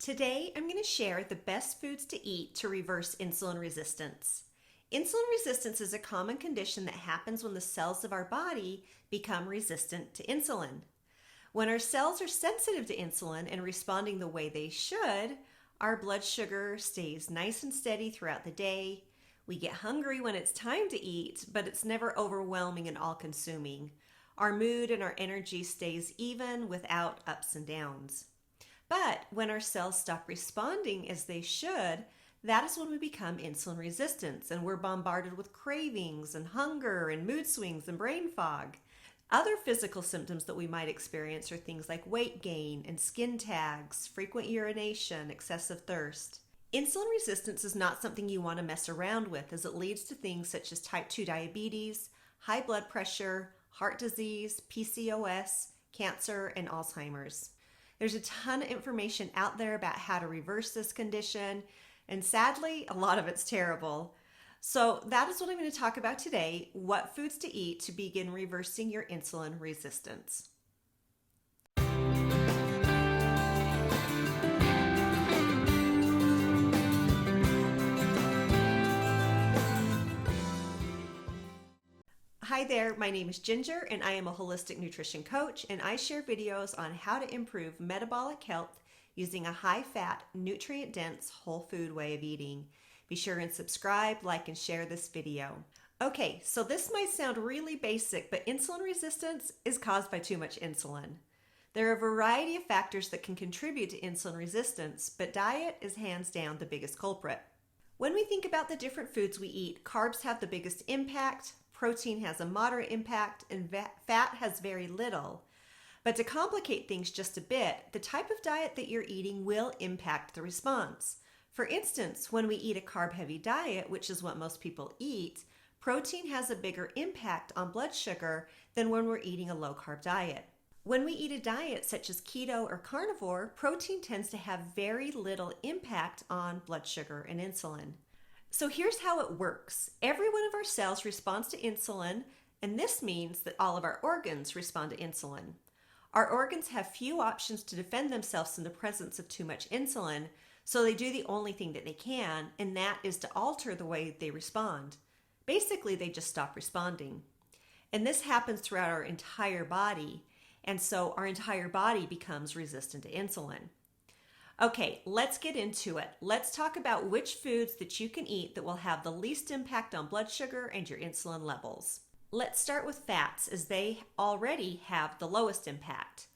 Today, I'm going to share the best foods to eat to reverse insulin resistance. Insulin resistance is a common condition that happens when the cells of our body become resistant to insulin. When our cells are sensitive to insulin and responding the way they should, our blood sugar stays nice and steady throughout the day. We get hungry when it's time to eat, but it's never overwhelming and all-consuming. Our mood and our energy stays even without ups and downs. But when our cells stop responding as they should, that is when we become insulin resistant and we're bombarded with cravings and hunger and mood swings and brain fog. Other physical symptoms that we might experience are things like weight gain and skin tags, frequent urination, excessive thirst. Insulin resistance is not something you want to mess around with, as it leads to things such as type 2 diabetes, high blood pressure, heart disease, PCOS, cancer, and Alzheimer's. There's a ton of information out there about how to reverse this condition, and sadly, a lot of it's terrible. So that is what I'm going to talk about today: what foods to eat to begin reversing your insulin resistance. Hi there, my name is Ginger and I am a holistic nutrition coach, and I share videos on how to improve metabolic health using a high-fat, nutrient-dense, whole food way of eating. Be sure and subscribe, like, and share this video. Okay, so this might sound really basic, but insulin resistance is caused by too much insulin. There are a variety of factors that can contribute to insulin resistance, but diet is hands down the biggest culprit. When we think about the different foods we eat, carbs have the biggest impact, protein has a moderate impact, and fat has very little. But to complicate things just a bit, the type of diet that you're eating will impact the response. For instance, when we eat a carb-heavy diet, which is what most people eat, protein has a bigger impact on blood sugar than when we're eating a low-carb diet. When we eat a diet such as keto or carnivore, protein tends to have very little impact on blood sugar and insulin. So here's how it works. Every one of our cells responds to insulin, and this means that all of our organs respond to insulin. Our organs have few options to defend themselves in the presence of too much insulin, so they do the only thing that they can, and that is to alter the way they respond. Basically, they just stop responding. And this happens throughout our entire body, and so our entire body becomes resistant to insulin. Okay, let's get into it. Let's talk about which foods that you can eat that will have the least impact on blood sugar and your insulin levels. Let's start with fats, as they already have the lowest impact.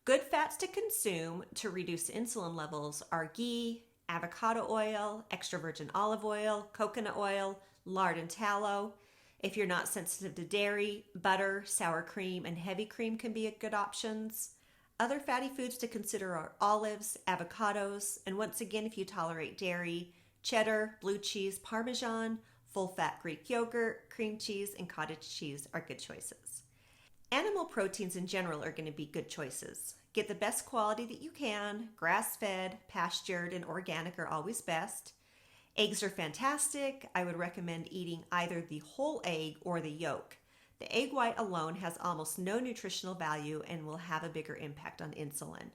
Good fats to consume to reduce insulin levels are ghee, avocado oil, extra virgin olive oil, coconut oil, lard and tallow. If you're not sensitive to dairy, butter, sour cream, and heavy cream can be good options. Other fatty foods to consider are olives, avocados, and once again, if you tolerate dairy, cheddar, blue cheese, Parmesan, full-fat Greek yogurt, cream cheese, and cottage cheese are good choices. Animal proteins in general are going to be good choices. Get the best quality that you can. Grass-fed, pastured, and organic are always best. Eggs are fantastic. I would recommend eating either the whole egg or the yolk. The egg white alone has almost no nutritional value and will have a bigger impact on insulin.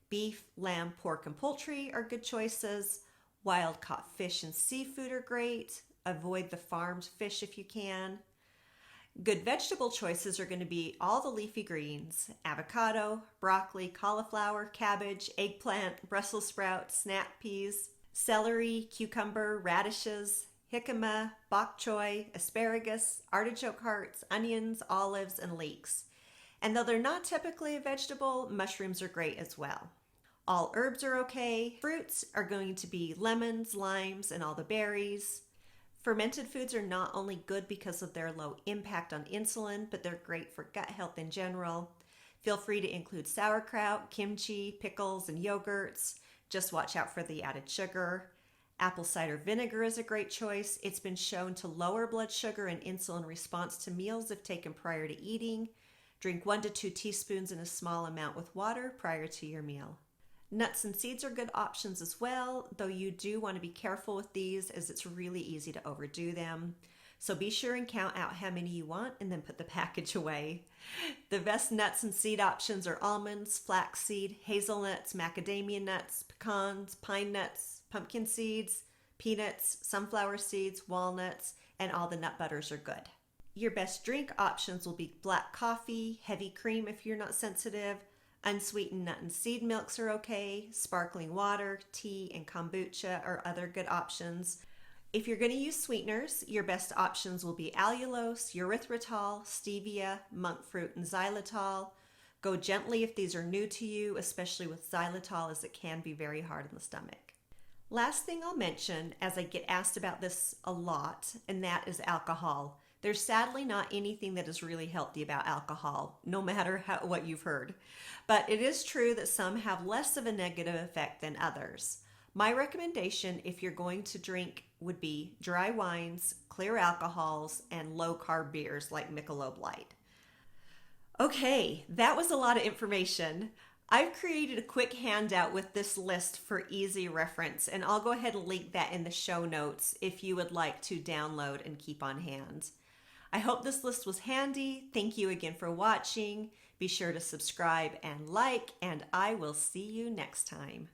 Beef, lamb, pork, and poultry are good choices. Wild-caught fish and seafood are great. Avoid the farmed fish if you can. Good vegetable choices are going to be all the leafy greens: avocado, broccoli, cauliflower, cabbage, eggplant, Brussels sprouts, snap peas, celery, cucumber, radishes, jicama, bok choy, asparagus, artichoke hearts, onions, olives, and leeks. And though they're not typically a vegetable, mushrooms are great as well. All herbs are okay. Fruits are going to be lemons, limes, and all the berries. Fermented foods are not only good because of their low impact on insulin, but they're great for gut health in general. Feel free to include sauerkraut, kimchi, pickles, and yogurts. Just watch out for the added sugar. Apple cider vinegar is a great choice. It's been shown to lower blood sugar and insulin response to meals if taken prior to eating. Drink 1 to 2 teaspoons in a small amount with water prior to your meal. Nuts and seeds are good options as well, though you do want to be careful with these, as it's really easy to overdo them. So be sure and count out how many you want and then put the package away. The best nuts and seed options are almonds, flaxseed, hazelnuts, macadamia nuts, pecans, pine nuts, pumpkin seeds, peanuts, sunflower seeds, walnuts, and all the nut butters are good. Your best drink options will be black coffee, heavy cream if you're not sensitive, unsweetened nut and seed milks are okay, sparkling water, tea, and kombucha are other good options. If you're going to use sweeteners, your best options will be allulose, erythritol, stevia, monk fruit, and xylitol. Go gently if these are new to you, especially with xylitol, as it can be very hard on the stomach. Last thing I'll mention, as I get asked about this a lot, and that is alcohol. There's sadly not anything that is really healthy about alcohol, no matter what you've heard. But it is true that some have less of a negative effect than others. My recommendation, if you're going to drink, would be dry wines, clear alcohols, and low-carb beers like Michelob Light. Okay, that was a lot of information. I've created a quick handout with this list for easy reference, and I'll go ahead and link that in the show notes if you would like to download and keep on hand. I hope this list was handy. Thank you again for watching. Be sure to subscribe and like, and I will see you next time.